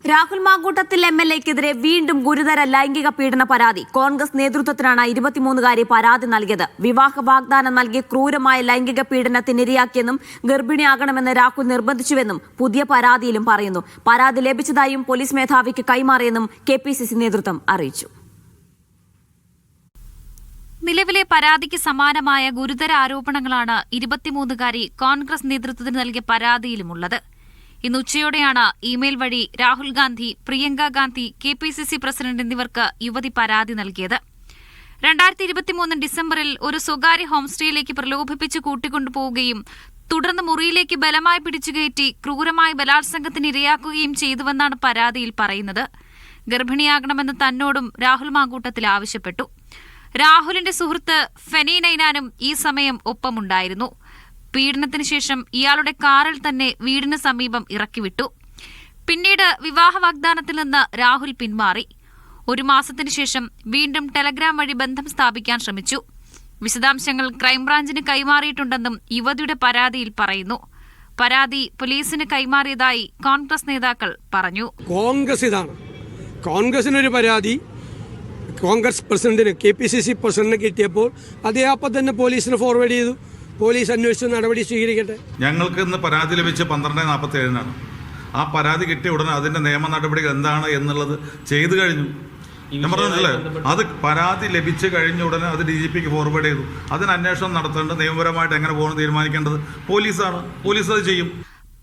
രാഹുൽ മാങ്കൂട്ടത്തിൽ MLA-ക്കെതിരെ വീണ്ടും ഗുരുതര ലൈംഗിക പീഡന പരാതി. കോൺഗ്രസ് നേതൃത്വത്തിനാണ് 23-കാരി പരാതി നൽകിയത്. വിവാഹ വാഗ്ദാനം നൽകി ക്രൂരമായ ലൈംഗിക പീഡനത്തിനിരയാക്കിയെന്നും ഗർഭിണിയാകണമെന്ന് രാഹുൽ നിർബന്ധിച്ചുവെന്നും പുതിയ പരാതിയിലും പറയുന്നു. പരാതി ലഭിച്ചതായും പോലീസ് മേധാവിക്ക് കൈമാറിയെന്നും KPCC നേതൃത്വം അറിയിച്ചു. നിലവിലെ പരാതിക്ക് സമാനമായ ഗുരുതര ആരോപണങ്ങളാണ് 23-കാരി കോൺഗ്രസ് നേതൃത്വത്തിന് നൽകിയ പരാതിയിലുമുള്ളത്. ഇന്ന് ഉച്ചയോടെയാണ് ഇമെയിൽ വഴി രാഹുൽ ഗാന്ധി, പ്രിയങ്ക ഗാന്ധി, KPCC പ്രസിഡന്റ് എന്നിവർക്ക് യുവതി പരാതി നൽകിയത്. 2023 ഡിസംബറിൽ ഒരു സ്വകാര്യ ഹോം സ്റ്റേയിലേക്ക് പ്രലോഭിപ്പിച്ച് കൂട്ടിക്കൊണ്ടുപോവുകയും തുടർന്ന് മുറിയിലേക്ക് ബലമായി പിടിച്ചുകയറ്റി ക്രൂരമായ ബലാത്സംഗത്തിന് ഇരയാക്കുകയും ചെയ്തുവെന്നാണ് പരാതിയിൽ പറയുന്നത്. ഗർഭിണിയാകണമെന്ന് തന്നോടും രാഹുൽ മാങ്കൂട്ടത്തിൽ ആവശ്യപ്പെട്ടു. രാഹുലിന്റെ സുഹൃത്ത് ഫെനി നൈനാനും ഈ സമയം ഒപ്പമുണ്ടായിരുന്നു. പീഡനത്തിന് ശേഷം ഇയാളുടെ കാറിൽ തന്നെ വീടിന് സമീപം ഇറക്കിവിട്ടു. പിന്നീട് വിവാഹ വാഗ്ദാനത്തിൽ നിന്ന് രാഹുൽ പിന്മാറി. 1 മാസത്തിനു ശേഷം വീണ്ടും ടെലഗ്രാം വഴി ബന്ധം സ്ഥാപിക്കാൻ ശ്രമിച്ചു. വിശദാംശങ്ങൾ ക്രൈംബ്രാഞ്ചിന് കൈമാറിയിട്ടുണ്ടെന്നും യുവതിയുടെ പരാതിയിൽ പറയുന്നു. പരാതി പോലീസിന് കൈമാറിയതായി കോൺഗ്രസ് നേതാക്കൾ പറഞ്ഞു. കോൺഗ്രസിനൊരു പരാതി കോൺഗ്രസ് പ്രസിഡന്റിന്, KPCC പ്രസിഡന്റിന് കിട്ടിയപ്പോൾ അതേ അപ്പം തന്നെ പോലീസിന് ഫോർവേഡ് ചെയ്തു. പോലീസ് അന്വേഷിച്ച് നടപടി സ്വീകരിക്കട്ടെ. ഞങ്ങൾക്ക് ഇന്ന് പരാതി ലഭിച്ച് 12:47 ആ പരാതി കിട്ടിയ ഉടനെ അതിന്റെ നിയമ നടപടികൾ എന്താണ് എന്നുള്ളത് ചെയ്തു കഴിഞ്ഞു. ഞാൻ പറഞ്ഞില്ലേ, അത് പരാതി ലഭിച്ചു കഴിഞ്ഞ ഉടനെ അത് DGPക്ക് ഫോർവേഡ് ചെയ്തു. അതിന് അന്വേഷണം നടത്തേണ്ടത്, നിയമപരമായിട്ട് എങ്ങനെ പോകണം തീരുമാനിക്കേണ്ടത് പോലീസാണ്. പോലീസ് അത് ചെയ്യും.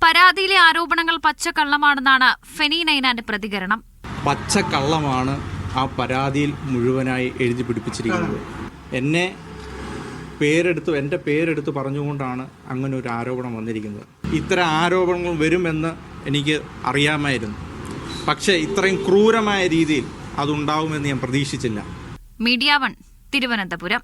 പരാതിയിലെ ആരോപണങ്ങൾ പച്ചക്കള്ളമാണെന്നാണ് ഫെനി നൈനാന്റെ പ്രതികരണം. പച്ചക്കള്ളമാണ് ആ പരാതിയിൽ മുഴുവനായി എഴുതി പിടിപ്പിച്ചിരിക്കുന്നത്. എൻ്റെ പേരെടുത്ത് പറഞ്ഞുകൊണ്ടാണ് അങ്ങനെ ഒരു ആരോപണം വന്നിരിക്കുന്നത്. ഇത്തരം ആരോപണങ്ങൾ വരുമെന്ന് എനിക്ക് അറിയാമായിരുന്നു. പക്ഷേ ഇത്രയും ക്രൂരമായ രീതിയിൽ അതുണ്ടാവുമെന്ന് ഞാൻ പ്രതീക്ഷിച്ചില്ല. മീഡിയ 1 തിരുവനന്തപുരം.